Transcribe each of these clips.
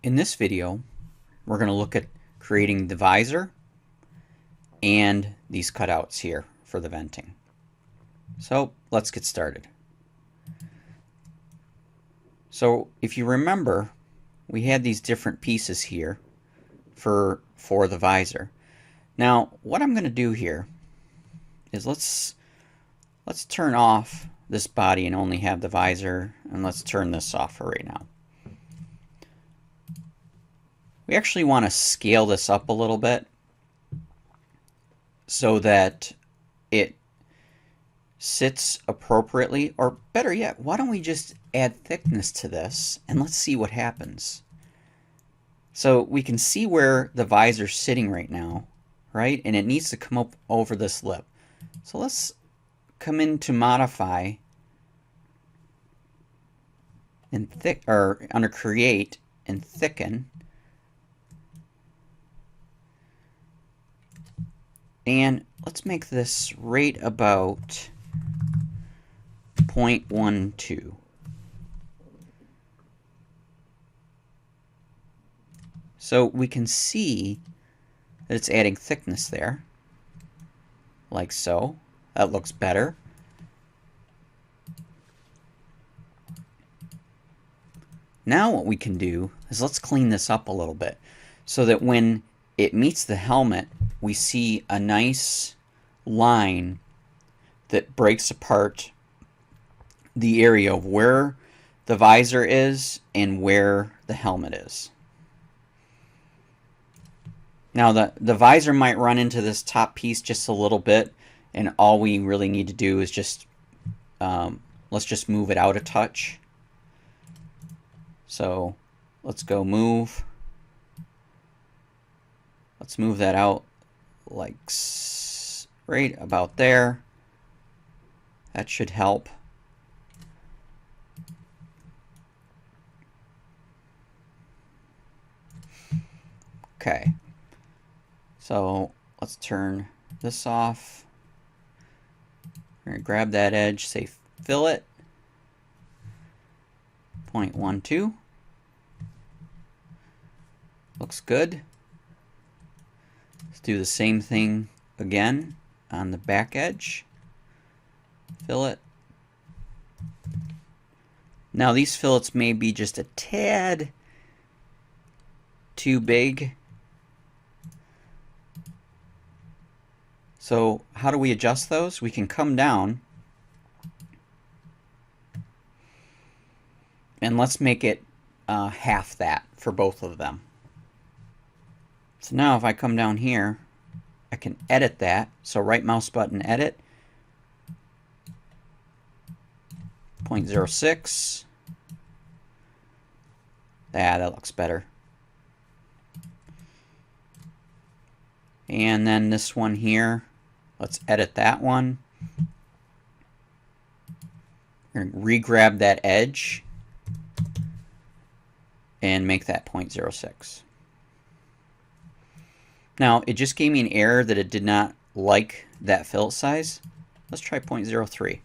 In this video, we're going to look at creating the visor and these cutouts here for the venting. So let's get started. So if you remember, we had these different pieces here for the visor. Now what I'm going to do here is let's turn off this body and only have the visor, and let's turn this off for right now. We actually want to scale this up a little bit so that it sits appropriately, or better yet, why don't we just add thickness to this and let's see what happens. So we can see where the visor's sitting right now, right? And it needs to come up over this lip. So let's come into modify and under create and thicken. And let's make this right about 0.12. So we can see that it's adding thickness there, like so. That looks better. Now what we can do is let's clean this up a little bit so that when it meets the helmet, we see a nice line that breaks apart the area of where the visor is and where the helmet is. Now the visor might run into this top piece just a little bit, and all we really need to do is just let's just move it out a touch. So let's go move. Let's move that out like right about there. That should help. Okay. So let's turn this off. We're going to grab that edge, say fillet, 0.12. Looks good. Let's do the same thing again on the back edge. Fillet. Now these fillets may be just a tad too big. So how do we adjust those? We can come down and let's make it half that for both of them. So now if I come down here, I can edit that. So right mouse button, edit, 0.06. Yeah, that looks better. And then this one here, let's edit that one. We're going to re-grab that edge and make that 0.06. Now, it just gave me an error that it did not like that fillet size. Let's try 0.03.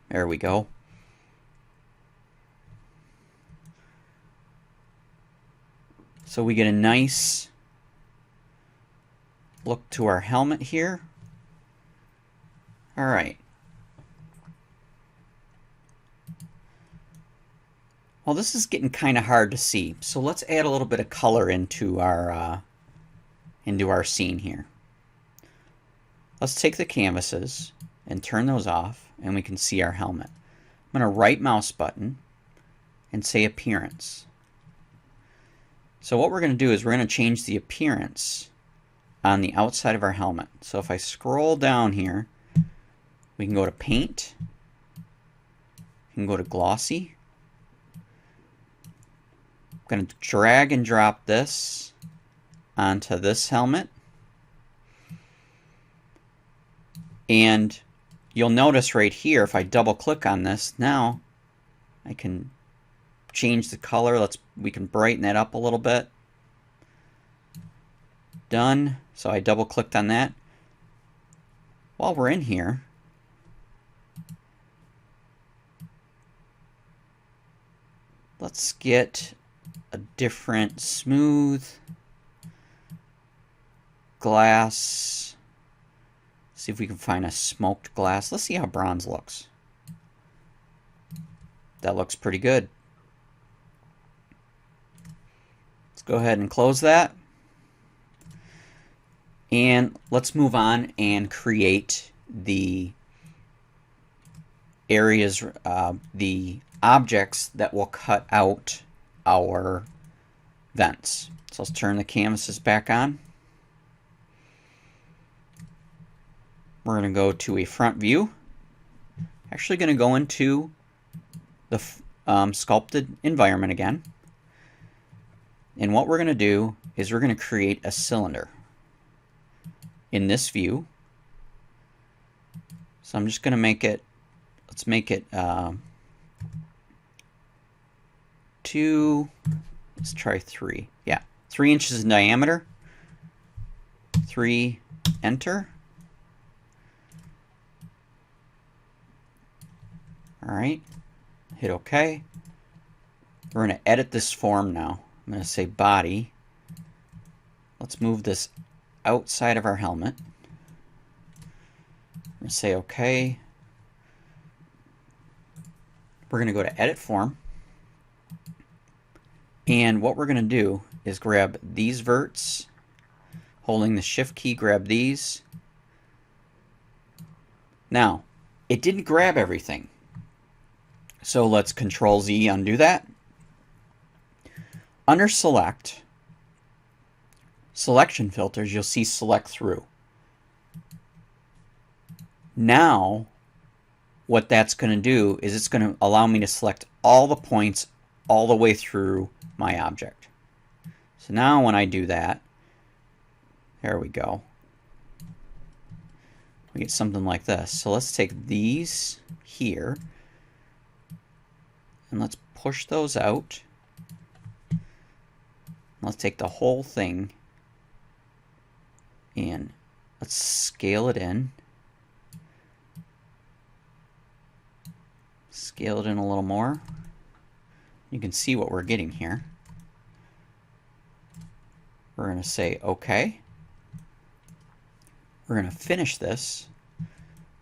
There we go. So we get a nice look to our helmet here. All right. Well, this is getting kind of hard to see, so let's add a little bit of color into our scene here. Let's take the canvases and turn those off, and we can see our helmet. I'm going to right mouse button and say appearance. So what we're going to do is we're going to change the appearance on the outside of our helmet. So if I scroll down here, we can go to paint, we can go to glossy. I'm going to drag and drop this onto this helmet. And you'll notice right here, if I double click on this, now I can change the color. We can brighten that up a little bit. Done. So I double clicked on that. While we're in here, Let's get a different smooth glass. See if we can find a smoked glass. Let's see how bronze looks. That looks pretty good. Let's go ahead and close that. And let's move on and create the areas, the objects that will cut out our vents. So let's turn the canvases back on. We're going to go to a front view. Actually going to go into the sculpted environment again. And what we're going to do is we're going to create a cylinder in this view. So I'm just going to make it, let's make it 2, let's try 3. Yeah, 3 inches in diameter. 3, enter. All right, hit OK. We're going to edit this form now. I'm going to say body. Let's move this outside of our helmet. I'm going to say OK. We're going to go to edit form. And what we're going to do is grab these verts, holding the shift key, grab these. Now, it didn't grab everything. So let's Control Z, undo that. Under select, selection filters, you'll see select through. Now, what that's going to do is it's going to allow me to select all the points all the way through my object. So now when I do that, there we go. We get something like this. So let's take these here and let's push those out. Let's take the whole thing and let's scale it in. Scale it in a little more. You can see what we're getting here. We're going to say OK. We're going to finish this.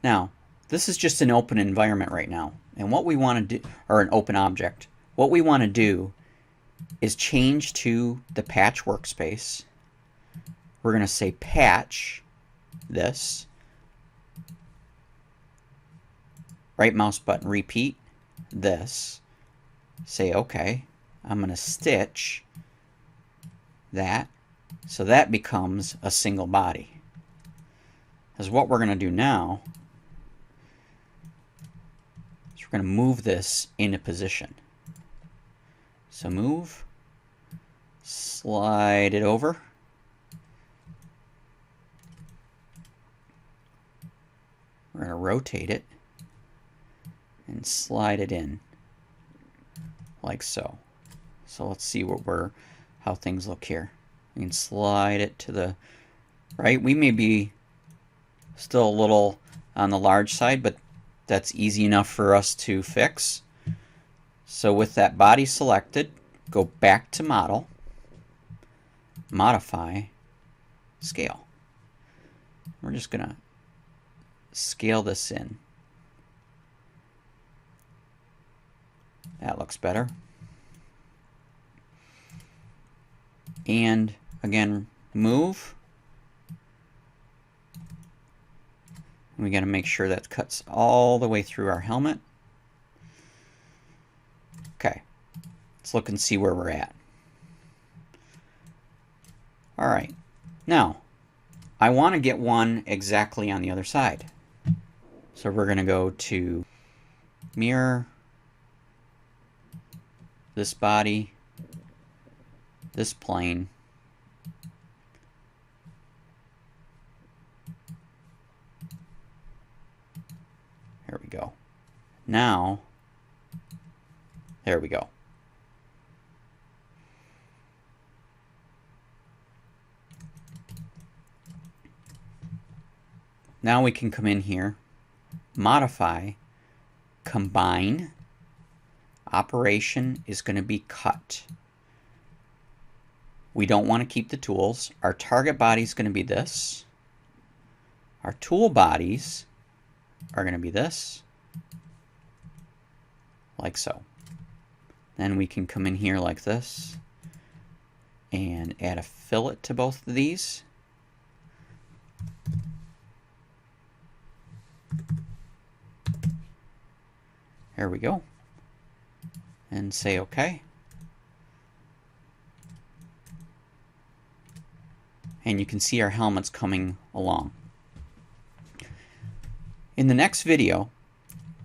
Now, this is just an open environment right now. And what we want to do, or an open object, what we want to do is change to the patch workspace. We're going to say patch this. Right mouse button, repeat this. Say OK. I'm going to stitch that so that becomes a single body. Because what we're going to do now is we're going to move this into position. So move, slide it over. We're going to rotate it and slide it in like so. So let's see how things look here. We can slide it to the right. We may be still a little on the large side, but that's easy enough for us to fix. So with that body selected, go back to model, modify, scale. We're just going to scale this in. That looks better. And again, move. We got to make sure that cuts all the way through our helmet. Okay, let's look and see where we're at. All right, now I want to get one exactly on the other side. So we're going to go to mirror, this body, this plane, there we go. Now, there we go. Now we can come in here, modify, combine, operation is going to be cut. We don't want to keep the tools. Our target body is going to be this. Our tool bodies are going to be this, like so. Then we can come in here like this and add a fillet to both of these. There we go. And say OK. And you can see our helmets coming along. In the next video,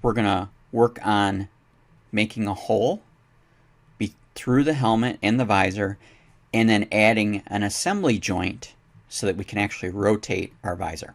we're going to work on making a hole through the helmet and the visor, and then adding an assembly joint so that we can actually rotate our visor.